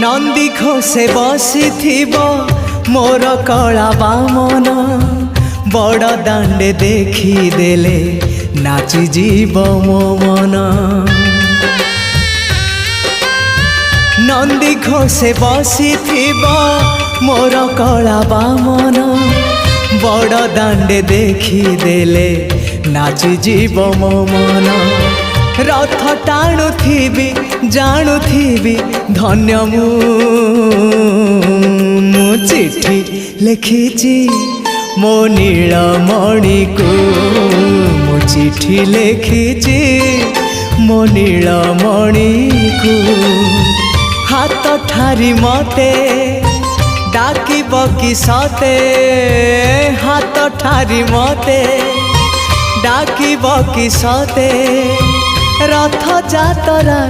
नंदी घोषे बसी मोर कला बामन बड़ दांडे देखी देले नाची जीव मो मन। नंदी घोषे बसी मोर कला बामन बड़ दांडे देखी देले नाची जीव मो मन। रथ टाणुथिबी जाणुथिबी धन्य मु चिट्ठी लिखिची मो नीलमणि को मु चिट्ठी लिखिची मो नीलमणि को। हाथ ठारी मते डाकिब कि सते हाथ ठारी मते डाकिब कि सते रथ जातरा